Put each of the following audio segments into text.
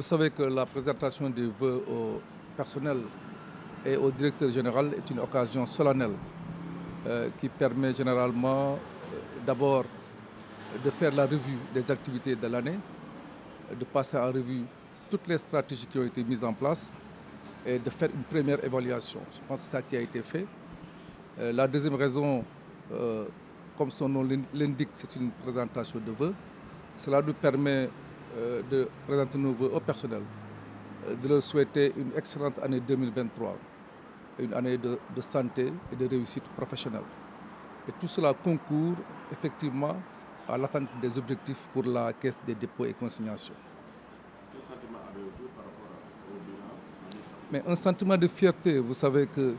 savez que la présentation des vœux au personnel et au directeur général est une occasion solennelle qui permet généralement d'abord de faire la revue des activités de l'année, de passer en revue toutes les stratégies qui ont été mises en place et de faire une première évaluation. Je pense que c'est ça qui a été fait. La deuxième raison, comme son nom l'indique, c'est une présentation de vœux. Cela nous permet de présenter nos vœux au personnel, de leur souhaiter une excellente année 2023, une année de santé et de réussite professionnelle. Et tout cela concourt effectivement à l'atteinte des objectifs pour la Caisse des dépôts et consignations. Quel sentiment avez-vous par rapport au bilan? Mais un sentiment de fierté. Vous savez que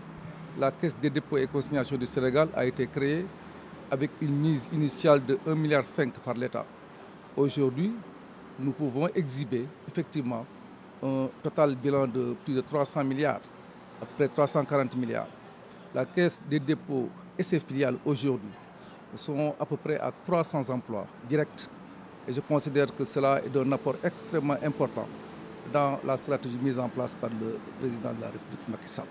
la Caisse des dépôts et consignations du Sénégal a été créée avec une mise initiale de 1,5 milliard par l'État. Aujourd'hui, nous pouvons exhiber effectivement un total bilan de plus de 300 milliards, à peu près 340 milliards. La Caisse des dépôts et ses filiales aujourd'hui sont à peu près à 300 emplois directs. Et je considère que cela est d'un apport extrêmement important dans la stratégie mise en place par le président de la République, Macky Sall.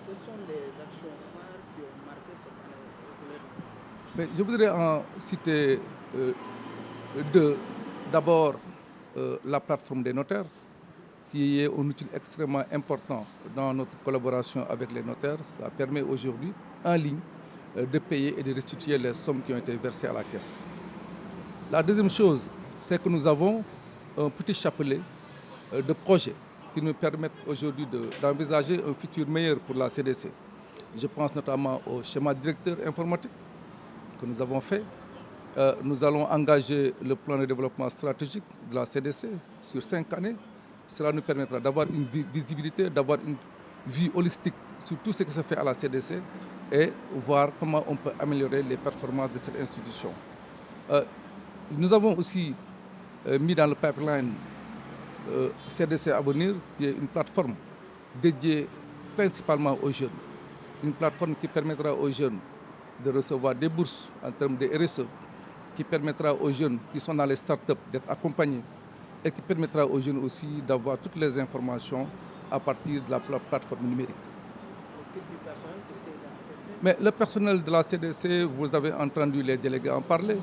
Quelles sont les actions phares qui ont marqué cette année? Mais je voudrais en citer deux. D'abord, la plateforme des notaires, qui est un outil extrêmement important dans notre collaboration avec les notaires. Ça permet aujourd'hui, en ligne, de payer et de restituer les sommes qui ont été versées à la caisse. La deuxième chose, c'est que nous avons un petit chapelet de projets qui nous permettent aujourd'hui d'envisager un futur meilleur pour la CDC. Je pense notamment au schéma directeur informatique que nous avons fait. Nous allons engager le plan de développement stratégique de la CDC sur 5 années. Cela nous permettra d'avoir une visibilité, d'avoir une vue holistique sur tout ce qui se fait à la CDC et voir comment on peut améliorer les performances de cette institution. Nous avons aussi mis dans le pipeline CDC Avenir, qui est une plateforme dédiée principalement aux jeunes. Une plateforme qui permettra aux jeunes de recevoir des bourses en termes de RSE, qui permettra aux jeunes qui sont dans les startups d'être accompagnés et qui permettra aux jeunes aussi d'avoir toutes les informations à partir de la plateforme numérique. Mais le personnel de la CDC, vous avez entendu les délégués en parler.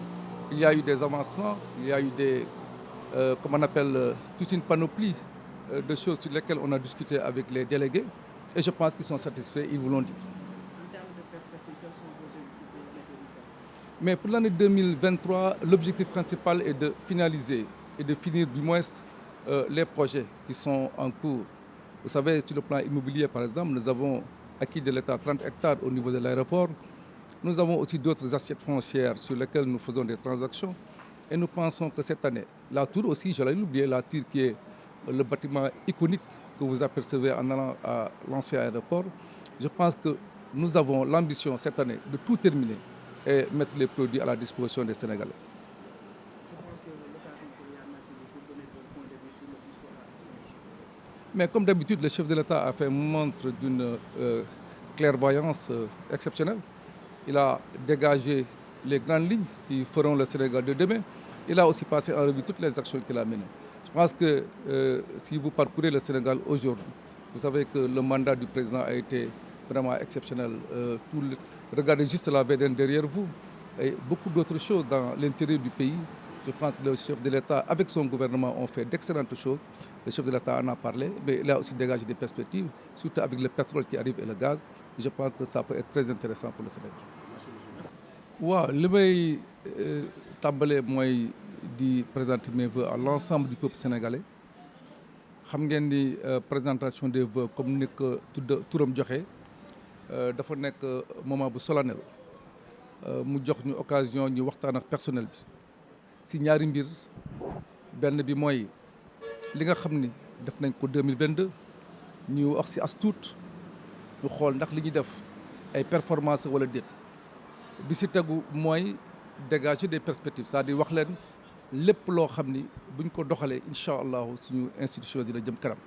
Il y a eu des avancements, il y a eu des, comment on appelle, toute une panoplie de choses sur lesquelles on a discuté avec les délégués. Et je pense qu'ils sont satisfaits, ils vous l'ont dit. En termes de perspectives, quels sont vos objectifs pour l'année 2023? Mais pour l'année 2023, l'objectif principal est de finaliser et de finir du moins les projets qui sont en cours. Vous savez, sur le plan immobilier, par exemple, nous avons acquis de l'État 30 hectares au niveau de l'aéroport. Nous avons aussi d'autres assiettes foncières sur lesquelles nous faisons des transactions. Et nous pensons que cette année, la tour aussi, je l'ai oublié, la tour qui est le bâtiment iconique que vous apercevez en allant à l'ancien aéroport. Je pense que nous avons l'ambition cette année de tout terminer et mettre les produits à la disposition des Sénégalais. Je pense que l'occasion pour Yann Nassili pour donner votre point de vue sur le discours à la nation. Mais comme d'habitude, le chef de l'État a fait montre d'une clairvoyance exceptionnelle. Il a dégagé les grandes lignes qui feront le Sénégal de demain. Il a aussi passé en revue toutes les actions qu'il a menées. Je pense que si vous parcourez le Sénégal aujourd'hui, vous savez que le mandat du président a été vraiment exceptionnel. Regardez juste la VDN derrière vous et beaucoup d'autres choses dans l'intérieur du pays. Je pense que le chef de l'État, avec son gouvernement, ont fait d'excellentes choses. Le chef de l'État en a parlé, mais il a aussi dégagé des perspectives, surtout avec le pétrole qui arrive et le gaz. Et je pense que ça peut être très intéressant pour le Sénégal. waaw li may tàmbalee mooy di présenter mes vœux à l'ensemble du peuple sénégalais. xam ngeen ni présentation des vœux comme ni ko turam joxe dafa nekk moment bu solennel mu jox ñu occasion ñu waxtaan ak personnel bi si ñaari mbir benn bi mooy li nga xam ni def nañ ko 2022 ñu wax si as tuut ñu xool ndax li ñuy def ay performances wala déet. bi si tegu mooy dégager des perspectives c'est-à-dire wax leen lépp loo xam ni buñ ko doxalee incha allahu suñu institution dina jëm kanam.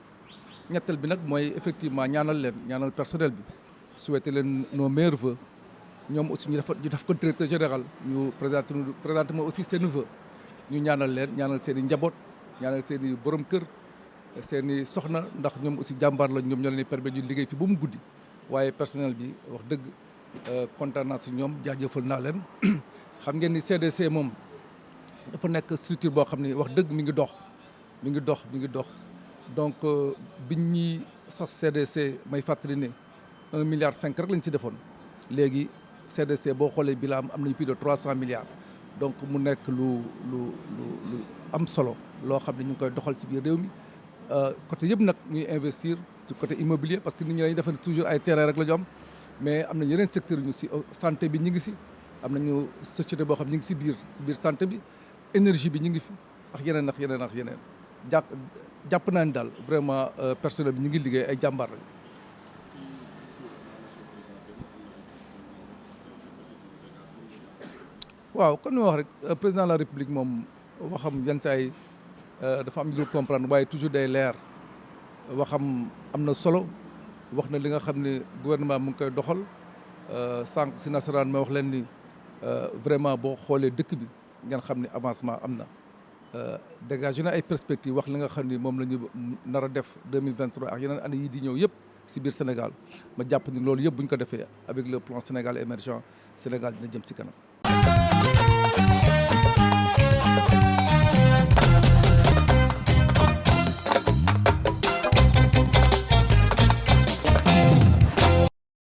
ñetteel bi nag mooy effectivement ñaanal personnel bi souhaiter leen nos meilleurs vœux ñoom aussi ñu def ko directeur général ñu présenté ma aussi seen vœux ñu ñaanal leen ñaanal seen i njaboot ñaanal seen i borom kër seen i soxna ndax ñoom aussi jàmbaar la ñoom ñoo leen di permettre ñu liggéey fi ba mu guddi waaye personnel bi wax dëgg kontaan naa si ñoom jaajëfal naa leen xam ngeen ni CDC moom dafa nekk structure boo xam ne wax dëgg mi ngi dox donc biñ ñi sax CDC may fàttali ne 1,5 milliard rek lañ ci defoon léegi CDC boo xoolee bilan am nañu plus de 300 milliards donc mu nekk lu am solo loo xam ne ñu ngi koy doxal ci biir réew mi côté yëpp nag ñuy investir ci côté immobilier parce que nit ñi dañuy defe ne toujours ay terrain rek la ñu am mais am na yeneen secteur ñu si santé bi ñu ngi si am nañu société boo xam ñu ngi si biir santé bi énergie bi ñu ngi fi ak yeneen jàpp naa ni daal vraiment personnel bi ñu ngi liggéey ay jàmbaar lañu. waaw kon ni ma wax rek président de la république moom waxam yenn saa yi dafa am ñu comprendre waaye toujours day leer waxam am na solo wax na li nga xam ne gouvernement mu ngi koy doxal sànq si nasaraan ma wax leen ni vraiment boo xoolee dëkk bi ngeen xam ne avancement am na dégagé na ay perspectives wax li nga xam ni moom la ñu nar a def 2023 ak yeneen année yi di ñëw yëpp si biir Sénégal ma jàpp ni loolu yëpp bu ñu ko defee avec le plan Sénégal émergent Sénégal dina jëm si kanam.